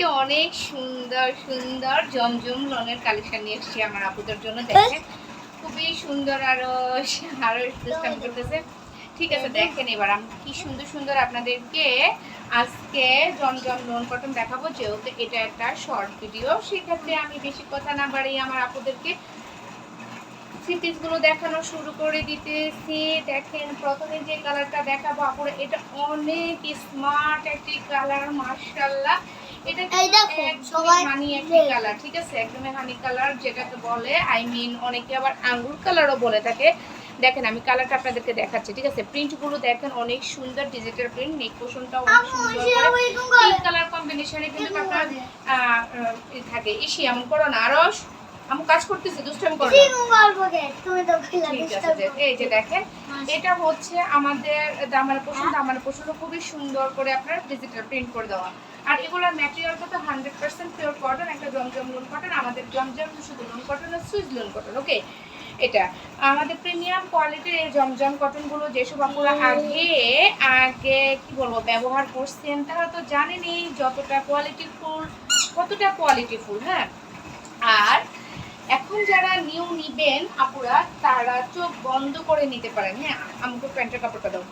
আজকে অনেক সুন্দর সুন্দর জমজম রঙের কালেকশন নিয়ে এসেছি আমার আপুদের জন্য। দেখেন খুবই সুন্দর, আরো আরো সিস্টেম করতেছে। ঠিক আছে, দেখেন এবার আমি কি সুন্দর সুন্দর আপনাদেরকে আজকে জমজম লোন কটন দেখাবো। যেহেতু এটা একটা শর্ট ভিডিও, সেক্ষেত্রে আমি বেশি কথা না বাড়িয়ে আমার আপুদেরকে সিপিসগুলো দেখানো শুরু করে দিতেছি। দেখেন প্রথমে যে কালারটা দেখাবো আপুরা, এটা অনেক স্মার্ট একটি কালার, মাশাআল্লাহ। এটা একদমই হানি একটি কালার, ঠিক আছে, একদমই হানি কালার যেটাকে বলে, অনেকে আবার আঙ্গুর কালারও বলে থাকে। দেখেন আমি কালারটা আপনাদেরকে দেখাচ্ছি, ঠিক আছে। প্রিন্টগুলো দেখেন অনেক সুন্দর, ডিজিটাল প্রিন্ট, নেক পোর্শনটাও অনেক সুন্দর করে পিঙ্ক কালার কম্বিনেশনে কিন্তু আপনার থাকে। ইসি এমন করো না, আরশ আমি কাজ করতেছি, দুষ্টামি করো না। ঠিক আছে, এই যে দেখেন এটা হচ্ছে আমাদের দামার পোর্শন খুবই সুন্দর করে আপনার ডিজিটাল প্রিন্ট করে দেওয়া। আর এগুলোর ম্যাটেরিয়ালটা তো 100% পিওর কটন, একটা জমজম লোন কটন। আমাদের জমজম শুধু লোন কটন আর সুইস লোন কটন, ওকে। এটা আমাদের প্রিমিয়াম কোয়ালিটির এই জমজম কটনগুলো যেসব আপনারা আগে আগে কি বলবো ব্যবহার করছেন তারা তো জানেনই যতটা কোয়ালিটিফুল, কতটা কোয়ালিটিফুল। হ্যাঁ, আর এখন যারা নিউ নিবেন আপুরা, তারা চোখ বন্ধ করে নিতে পারেন। হ্যাঁ, আমাকে প্যান্টের কাপড়টা দাও,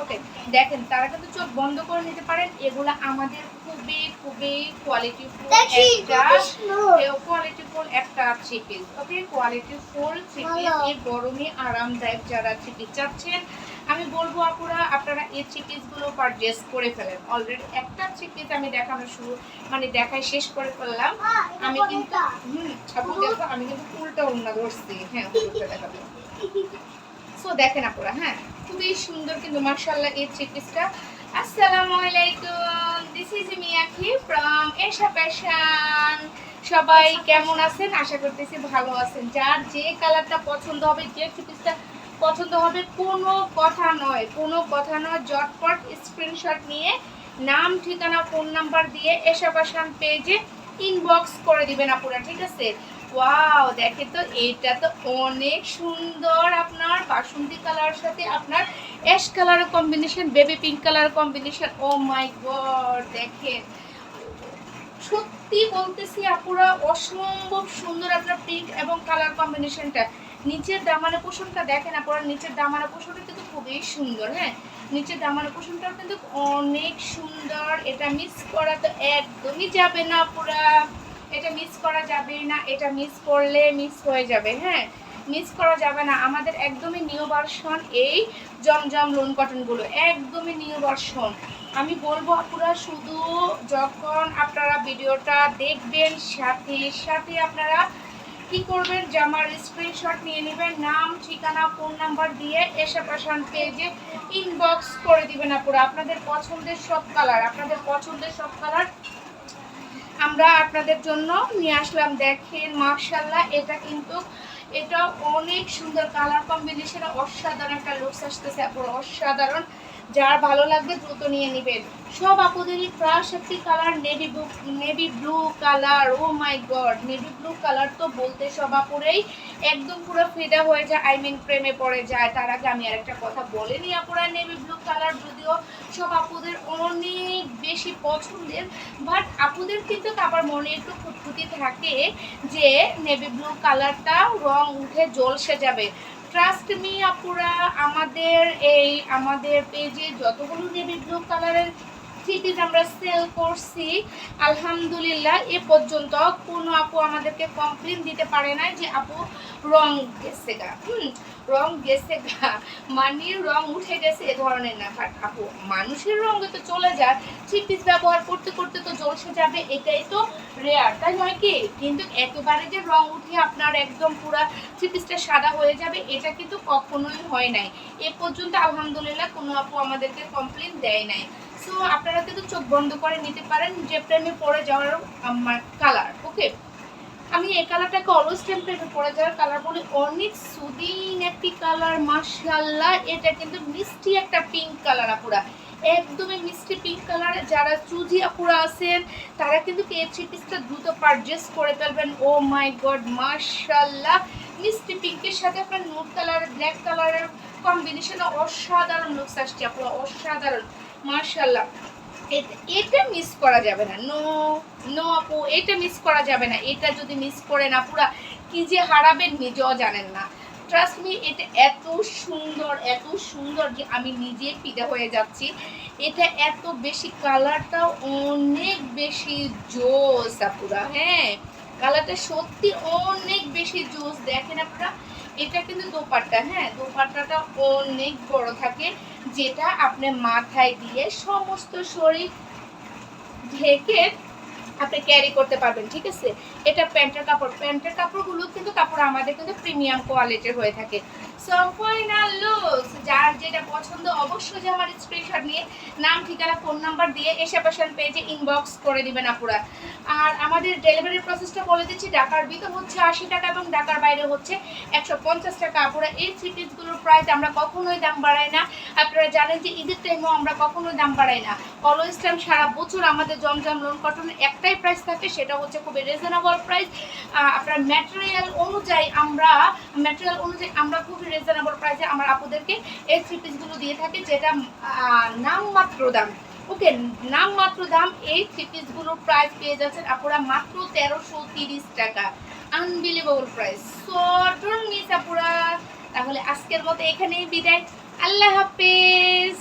ওকে। দেখেন তারা কিন্তু চোখ বন্ধ করে নিতে পারেন। এগুলো আমাদের খুবই খুবই কোয়ালিটিফুল একটা থ্রি পিস, ওকে। কোয়ালিটিফুল থ্রি পিস, এই গরমে আরামদায়ক যারা থ্রি পিস চাচ্ছেন, আমি বলবো আপুরা আপনারা এই থ্রি পিসগুলো পারচেজ করে ফেলেন। অলরেডি একটা থ্রি পিস আমি দেখানো শুরু দেখাই শেষ করে ফেললাম। আমি কিন্তু আপু দেখো আমি কিন্তু ফুলটা ওড়না ধরছি। হ্যাঁ, ফুলটা দেখাবো। সো দেখেন আপুরা, হ্যাঁ খুবই সুন্দর কিন্তু মাশাআল্লাহ এই থ্রি পিসটা। আসসালামু আলাইকুম, this is Miyaki from Esha Fashion. সবাই কেমন আছেন? আশা করতেছি ভালো আছেন। যার যে কালারটা পছন্দ হবে, যে থ্রি পিসটা পছন্দ হবে, কোনো কথা নয়, কোনো কথা নয়, ঝটপট স্ক্রিনশট নিয়ে নাম, ঠিকানা, ফোন নাম্বার দিয়ে এশা ফ্যাশন পেজে ইনবক্স করে দিবেন আপুরা, ঠিক আছে। ওয়াও, দেখে তো এটা তো অনেক সুন্দর, আপনার বাসন্তী কালারের সাথে আপনার অ্যাশ কালারের combination, baby pink colour combination. Oh my god, দেখেন সত্যি বলতেছি আপুরা অসম্ভব সুন্দর আপনার প্রিন্ট এবং কালার কম্বিনেশনটা। নিচের দামানের পোর্শনটা দেখেন আপুরা, নিচের দামানের পোর্শনটা কিন্তু খুবই সুন্দর। হ্যাঁ, নিচের দামানের পোর্শনটাও কিন্তু অনেক সুন্দর। এটা মিস করা তো একদমই যাবে না আপুরা, এটা মিস করা যাবে না, এটা মিস করলে মিস হয়ে যাবে। হ্যাঁ, মিস করা যাবে না। আমাদের একদমই নিউ ভার্সন এই জমজম লোন কটনগুলো, একদমই নিউ ভার্সন। আমি বলবো আপুরা শুধু যখন আপনারা ভিডিওটা দেখবেন সাথে সাথে আপনারা কি করবেন, জামার স্ক্রিনশট নিয়ে নেবেন, নাম, ঠিকানা, ফোন নাম্বার দিয়ে এশা ফ্যাশন পেজে ইনবক্স করে দিবেন আপুরা। আপনাদের পছন্দের সব কালার, আপনাদের পছন্দের সব কালার আমরা আপনাদের জন্য নিয়ে আসলাম। দেখেন মাশাআল্লাহ, এটা কিন্তু এটা অনেক সুন্দর কালার কম্বিনেশন, অসাধারণ একটা লুকস আসতেছে আপুরা, অসাধারণ। যার ভালো লাগবে দ্রুত নিয়ে নেবেন। সব আপুদেরই ক্রাশ একটি colour, navy blue colour. O my god, navy blue colour তো বলতে সব আপুরেই একদম পুরো ফিদা হয়ে যায়, প্রেমে পড়ে যায়। তার আগে আমি আরেকটা কথা বলিনি আপুরা, নেভি ব্লু কালার যদিও সব আপুদের অনেক বেশি পছন্দের, বাট আপুদের কিন্তু আবার মনে একটু খুঁতখুতি থাকে যে নেভি ব্লু কালারটা রং উঠে জলসে যাবে। ট্রাস্ট মি আপুরা, আমাদের পেজে যতগুলো নেভি ব্লু কালারের থ্রি পিস আমরা সেল করছি, আলহামদুলিল্লাহ এ পর্যন্ত কোনো আপু আমাদেরকে কমপ্লেন দিতে পারে না যে আপু রং গেছে গা, রং গেছে গা মানে রং উঠে গেছে এ ধরনের না। বাট আপু মানুষের রঙে তো চলে যায়, থ্রি পিস ব্যবহার করতে করতে তো জলসে যাবে, এটাই তো রেয়ার, তাই নয় কি? কিন্তু একেবারে যে রং উঠে আপনার একদম পুরা থ্রি পিসটা সাদা হয়ে যাবে, এটা কিন্তু কখনোই হয় নাই এ পর্যন্ত, আলহামদুলিল্লাহ কোনো আপু আমাদেরকে কমপ্লেন দেয় নাই। সো আপনারা কিন্তু চোখ বন্ধ করে নিতে পারেন যে প্রেমে পড়ে যাওয়ার কালার, ওকে। আমি এই কালারটাকে অলওয়েজ প্রেমে পড়ে যাওয়ার কালার বলি। অনেক সুদিং একটি কালার, মাশাআল্লাহ। এটা কিন্তু মিষ্টি একটা পিঙ্ক কালার আপুরা, একদমই মিষ্টি পিঙ্ক কালার। যারা চুজি আপুরা আছেন তারা কিন্তু এই থ্রি পিসটা দ্রুত পারচেজ করে ফেলবেন। ও মাই গড, মাশাআল্লাহ, মিষ্টি পিঙ্কের সাথে আপনার নুড কালার, ব্ল্যাক কালারের কম্বিনেশনে অসাধারণ লুকস আসছে আপুরা, অসাধারণ, মাশাআল্লাহ। এটা মিস করা যাবে না, নো নো আপু, এটা মিস করা যাবে না। এটা যদি মিস করেন আপুরা কি যে হারাবেন নিজেও জানেন না। ট্রাস্ট মি, এটা এত সুন্দর যে আমি নিজে ফিদা হয়ে যাচ্ছি। এটা এত বেশি, কালারটাও অনেক বেশি জোস আপুরা। হ্যাঁ, কালারটা সত্যি অনেক বেশি জোস। দেখেন আপনারা, এটা কিন্তু দোপাট্টা, হ্যাঁ দোপাট্টাটা অনেক বড় থাকে, যেটা আপনি মাথায় দিয়ে সমস্ত শরীর ঢেকে আপনি ক্যারি করতে পারবেন, ঠিক আছে। এটা প্যান্টের কাপড়গুলো কিন্তু কাপড় আমাদের কিন্তু প্রিমিয়াম কোয়ালিটির হয়ে থাকে। সো ফাইনাল লুকস, যার যেটা পছন্দ অবশ্যই যে আমার স্ক্রিনশট নিয়ে নাম, ঠিকানা, ফোন নাম্বার দিয়ে এসে ফ্যাশন পেজে ইনবক্স করে দিবেন আপুরা। আর আমাদের ডেলিভারি প্রসেসটা বলে দিচ্ছি, ঢাকার ভিতর হচ্ছে 80 টাকা এবং ঢাকার বাইরে হচ্ছে 150 টাকা আপুরা। এই থ্রি পিসগুলোর প্রাইস আমরা কখনোই দাম বাড়াই না। আপনারা জানেন যে ঈদের টাইমেও আমরা কখনোই দাম বাড়াই না। অলওয়েজ টাইম সারা বছর আমাদের জমজম লোন কটনের একটাই প্রাইস থাকে, সেটা হচ্ছে খুবই রিজনেবল প্রাইস। আপনার ম্যাটেরিয়াল অনুযায়ী আমরা খুবই রিজনেবল প্রাইসে আমার আপুদেরকে এই থ্রি পিসগুলো দিয়ে থাকি, যেটা নামমাত্র দাম। ওকে, নামমাত্র দাম। এই থ্রি পিসগুলোর প্রাইস পেয়ে যাচ্ছেন আপুরা মাত্র 1330 টাকা। Unbelievable price. So don't miss আপুরা। তাহলে আজকের মতো এখানেই বিদায়। আল্লাহ হাফেজ।